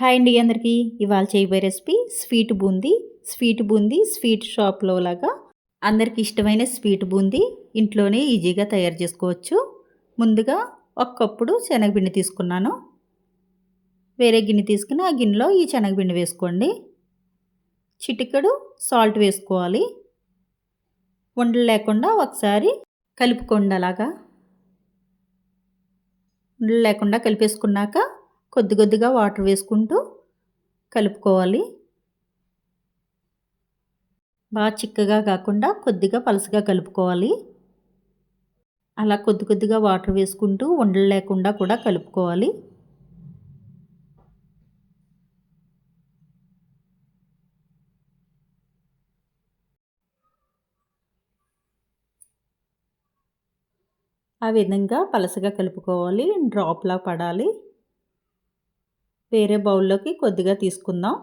Hi అండి అందరికీ. ఇవాళ చేయబోయే రెసిపీ స్వీట్ బూందీ. స్వీట్ షాప్లో లాగా అందరికి ఇష్టమైన స్వీట్ బూందీ ఇంట్లోనే ఈజీగా తయారు చేసుకోవచ్చు. ముందుగా ఒక కప్పుడు శనగపిండి తీసుకున్నాను. వేరే గిన్నె తీసుకుని ఆ గిన్నెలో ఈ శనగపిండి వేసుకోండి. చిటికెడు సాల్ట్ వేసుకోవాలి. ఉండలు లేకుండా ఒకసారి కలుపుకోండి. అలాగా ఉండలు లేకుండా కలిపేసుకున్నాక కొద్దిగా వాటర్ వేసుకుంటూ కలుపుకోవాలి. బాగా చిక్కగా కాకుండా కొద్దిగా పలసగా కలుపుకోవాలి. అలా కొద్దిగా వాటర్ వేసుకుంటూ ఉండలు లేకుండా కూడా కలుపుకోవాలి. ఆ విధంగా పలసగా కలుపుకోవాలి. డ్రాప్లా పడాలి. వేరే బౌల్లోకి కొద్దిగా తీసుకుందాం.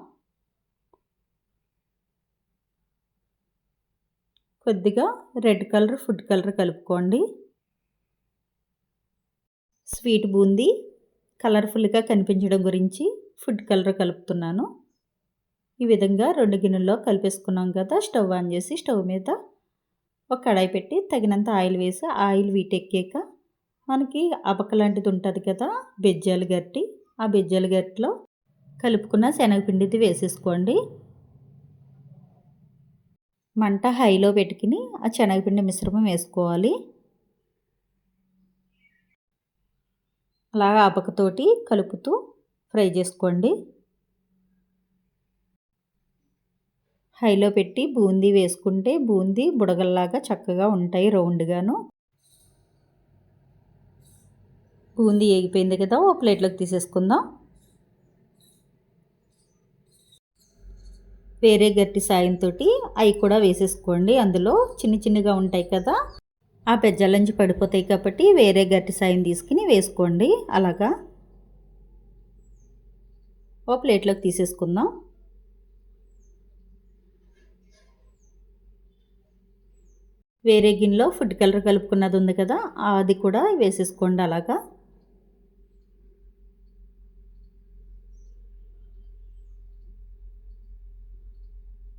కొద్దిగా రెడ్ కలర్ ఫుడ్ కలర్ కలుపుకోండి. స్వీట్ బూందీ కలర్ఫుల్గా కనిపించడం గురించి ఫుడ్ కలర్ కలుపుతున్నాను. ఈ విధంగా 2 గిన్నెల్లో కలిపేసుకున్నాం కదా. స్టవ్ ఆన్ చేసి స్టవ్ మీద ఒక కడాయి పెట్టి తగినంత ఆయిల్ వేసి ఆయిల్ వీటెక్కాక మనకి అబక లాంటిది ఉంటుంది కదా, బెజ్జాల గట్టి. ఆ బెజ్జాల గట్టిలో కలుపుకున్న శనగపిండిది వేసేసుకోండి. మంట హైలో పెట్టుకుని ఆ శనగపిండి మిశ్రమం వేసుకోవాలి. అలాగా అబకతోటి కలుపుతూ ఫ్రై చేసుకోండి. హైలో పెట్టి బూందీ వేసుకుంటే బూందీ బుడగల్లాగా చక్కగా ఉంటాయి రౌండ్గాను. బూందీ ఏగిపోయింది కదా, ఓ ప్లేట్లోకి తీసేసుకుందాం. వేరే గట్టి సాయంతో అవి కూడా వేసేసుకోండి. అందులో చిన్నగా ఉంటాయి కదా, ఆ పెజ్జలంచి పడిపోతాయి కాబట్టి వేరే గట్టి సాయం తీసుకుని వేసుకోండి. అలాగా ఓ ప్లేట్లోకి తీసేసుకుందాం. వేరే గిన్నెలో ఫుడ్ కలర్ కలుపుకున్నది ఉంది కదా, అది కూడా వేసేసుకోండి. అలాగా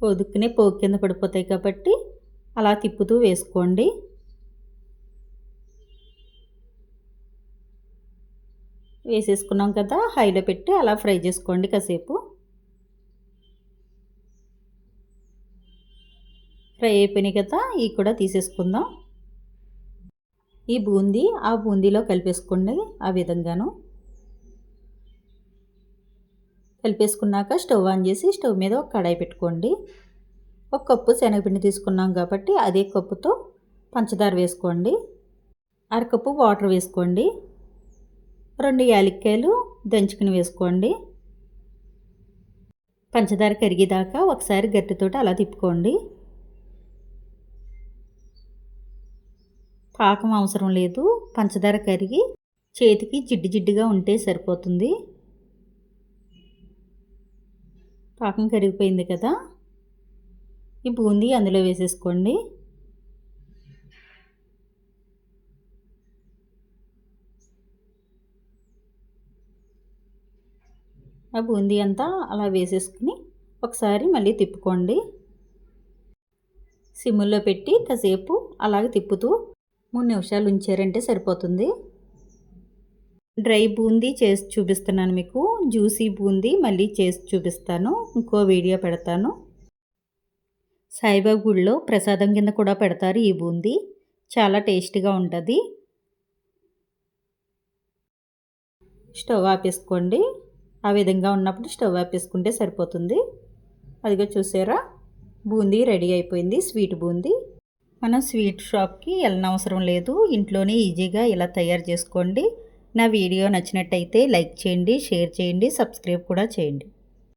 పొదుక్కునే పోగు కింద పడిపోతాయి కాబట్టి అలా తిప్పుతూ వేసుకోండి. వేసేసుకున్నాం కదా, హైలో పెట్టి అలా ఫ్రై చేసుకోండి కాసేపు. ఫ్రై అయిపోయినాయి కదా, ఇవి కూడా తీసేసుకుందాం. ఈ బూందీ ఆ బూందీలో కలిపేసుకోండి. ఆ విధంగాను కలిపేసుకున్నాక స్టవ్ ఆన్ చేసి స్టవ్ మీద ఒక కడాయి పెట్టుకోండి. ఒక కప్పు శనగపిండి తీసుకున్నాం కాబట్టి అదే కప్పుతో పంచదార వేసుకోండి. అరకప్పు వాటర్ వేసుకోండి. 2 యాలక్కాయలు దంచుకుని వేసుకోండి. పంచదార కరిగేదాకా ఒకసారి గట్టితోటి అలా తిప్పుకోండి. పాకం అవసరం లేదు. పంచదార కరిగి చేతికి జిడ్డుగా ఉంటే సరిపోతుంది. పాకం కరిగిపోయింది కదా, ఈ బూందీ అందులో వేసేసుకోండి. ఆ బూందీ అంతా అలా వేసేసుకుని ఒకసారి మళ్ళీ తిప్పుకోండి. సిమ్లో పెట్టి కాసేపు అలాగే తిప్పుతూ 3 నిమిషాలు ఉంచారంటే సరిపోతుంది. డ్రై బూందీ చేసి చూపిస్తున్నాను మీకు. జ్యూసీ బూందీ మళ్ళీ చేసి చూపిస్తాను. ఇంకో వీడియో పెడతాను. సాయిబాబా గుడిలో ప్రసాదం కింద కూడా పెడతారు ఈ బూందీ. చాలా టేస్టీగా ఉంటుంది. స్టవ్ ఆపేసుకోండి. ఆ విధంగా ఉన్నప్పుడు స్టవ్ ఆపేసుకుంటే సరిపోతుంది. అదిగో చూసారా, బూందీ రెడీ అయిపోయింది. స్వీట్ బూందీ. మనం స్వీట్ షాప్కి వెళ్ళనవసరం లేదు. ఇంట్లోనే ఈజీగా ఇలా తయారు చేసుకోండి. నా వీడియో నచ్చినట్టయితే లైక్ చేయండి, షేర్ చేయండి, సబ్స్క్రైబ్ కూడా చేయండి.